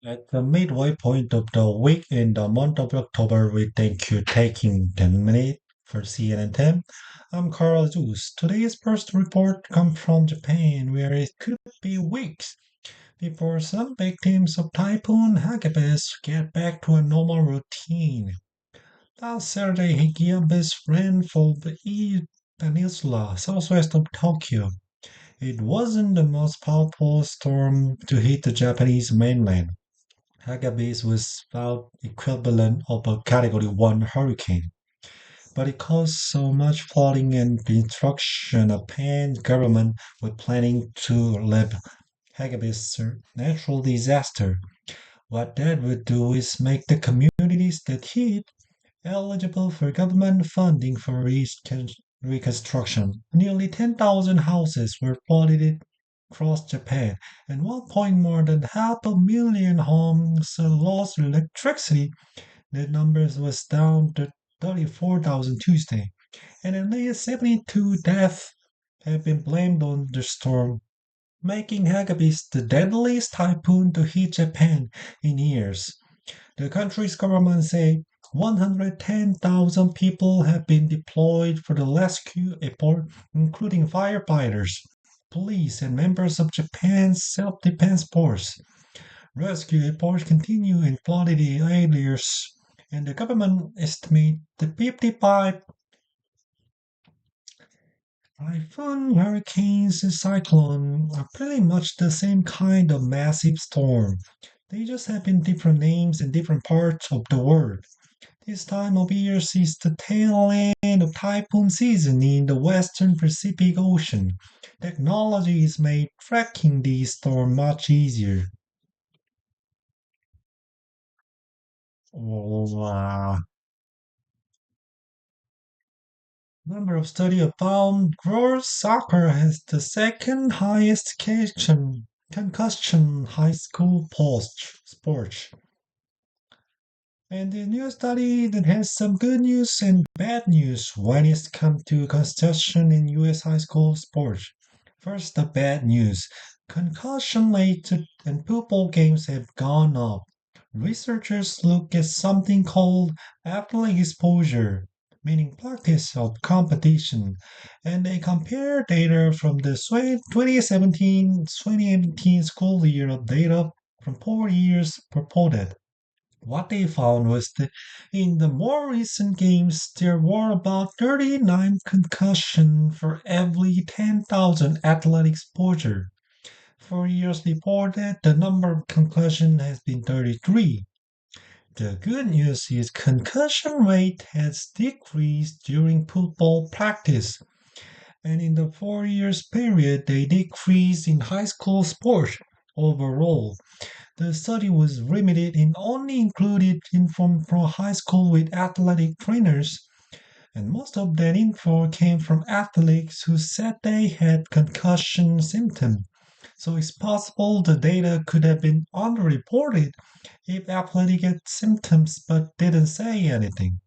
At the midway point of the week in the month of October, we thank you taking 10 minutes for CNN 10. I'm Carl Zeus. Today's first report comes from Japan, where it could be weeks before some victims of Typhoon Hagibis get back to a normal routine. Last Saturday, Hagibis ran for the East Peninsula, southwest of Tokyo. It wasn't the most powerful storm to hit the Japanese mainland. Hagibis was about equivalent of a Category 1 hurricane, but it caused so much flooding and destruction. The Japan government was planning to label Hagibis a natural disaster. What that would do is make the communities that hit eligible for government funding for reconstruction. Nearly 10,000 houses were flooded across Japan, and 1 point more than half a million homes lost electricity. The numbers was down to 34,000 Tuesday, and at least 72 deaths have been blamed on the storm, making Hagibis the deadliest typhoon to hit Japan in years. The country's government said 110,000 people have been deployed for the rescue effort, including firefighters, police, and members of Japan's self-defense force. Rescue efforts continue in flooded areas, and the government estimates the 55 typhoon, hurricanes, and cyclone are pretty much the same kind of massive storm. They just have been different names in different parts of the world. This time of year sees the tail end of typhoon season in the western Pacific Ocean. Technology has made tracking these storms much easier. Wow. Number of study have found girls soccer has the second highest concussion high school post sports. And the new study that has some good news and bad news when it comes to concussion in US high school sports. First, the bad news. Concussion rates in football games have gone up. Researchers look at something called athletic exposure, meaning practice of competition, and they compare data from the 2017-2018 school year of data from 4 years reported. What they found was that in the more recent games, there were about 39 concussions for every 10,000 athletic exposure. 4 years before that, the number of concussions has been 33. The good news is concussion rate has decreased during football practice, and in the 4 years period, they decreased in high school sports overall. The study was limited and only included info from high school with athletic trainers, and most of that info came from athletes who said they had concussion symptoms. So it's possible the data could have been underreported if athletes had symptoms but didn't say anything.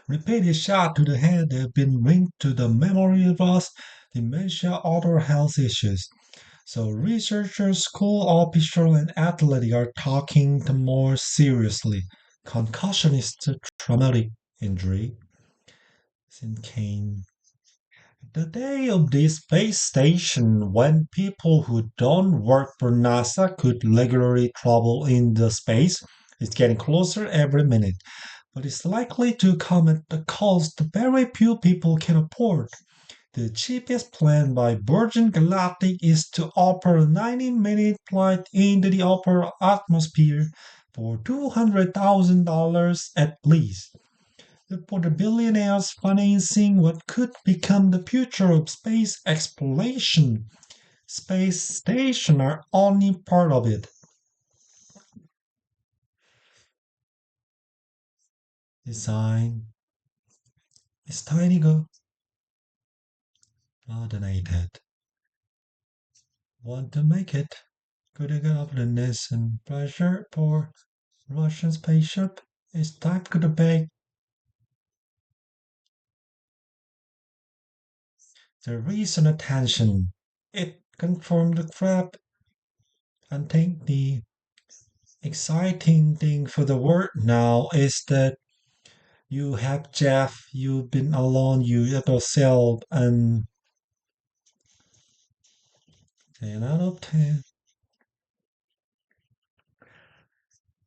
Repeated shots to the head have been linked to the memory loss, dementia, other health issues. So researchers, school officials, and athletes are talking the more seriously. Concussion is a traumatic injury. Came the day of the space station when people who don't work for NASA could regularly travel in the space is getting closer every minute, but it's likely to come at the cost very few people can afford. The cheapest plan by Virgin Galactic is to offer a 90-minute flight into the upper atmosphere for $200,000 at least. For the billionaires financing what could become the future of space exploration, space stations are only part of it. Design is tiny go coordinated. Want to make it? Good governance and pressure for Russian spaceship is type to the bag. The recent attention It confirmed the crap. I think the exciting thing for the world now is that you have Jeff, you've been alone, you have yourself, and 10 out of 10.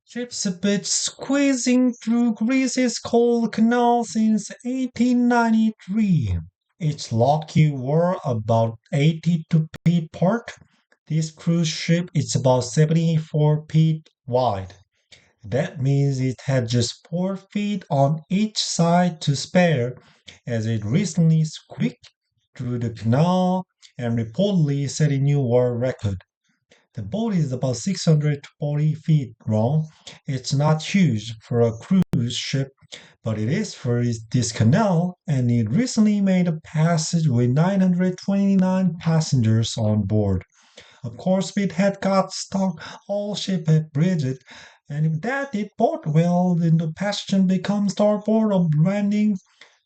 Ships a bit squeezing through Greece's cold canal since 1893. Each lock you were about 82 feet apart. This cruise ship is about 74 feet wide. That means it had just 4 feet on each side to spare, as it recently squeaked through the canal and reportedly set a new world record. The boat is about 640 feet long. It's not huge for a cruise ship, but it is for this canal, and it recently made a passage with 929 passengers on board. Of course, it had got stuck all ship at Bridget, and if that did bode well, then the passion becomes starboard of branding.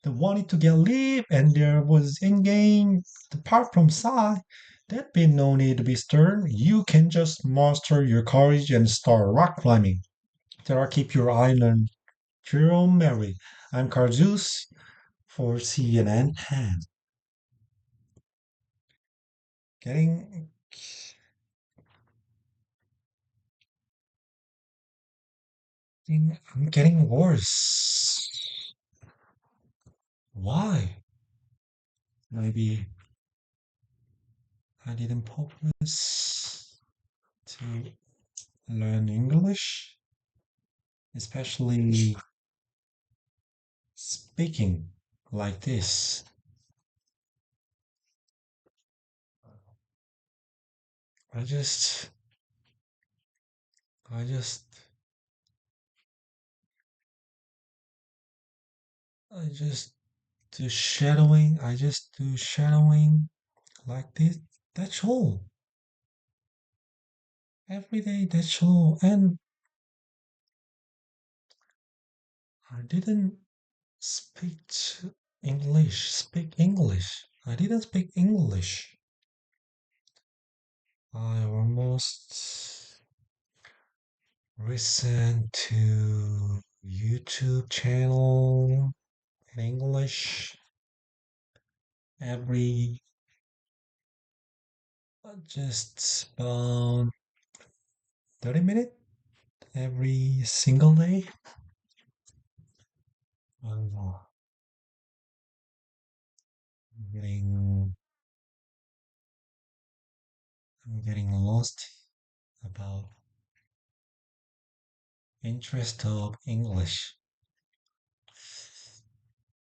They wanted to get leave, and there was in-game. Apart from Psy, there'd be no need to be stern. You can just muster your courage and start rock climbing. There, keep your eye on Jerome Mary. I'm Carzus for CNN 10. Getting, I'm getting worse. Why? Maybe I didn't purpose to learn English, especially speaking like this. I just, I just, I just do shadowing. I just do shadowing like this. That's all. Every day, that's all. And I didn't speak English. I didn't speak English. I almost listen to YouTube channel in English every just about 30 minutes every single day. I'm getting I'm getting lost about interest of English.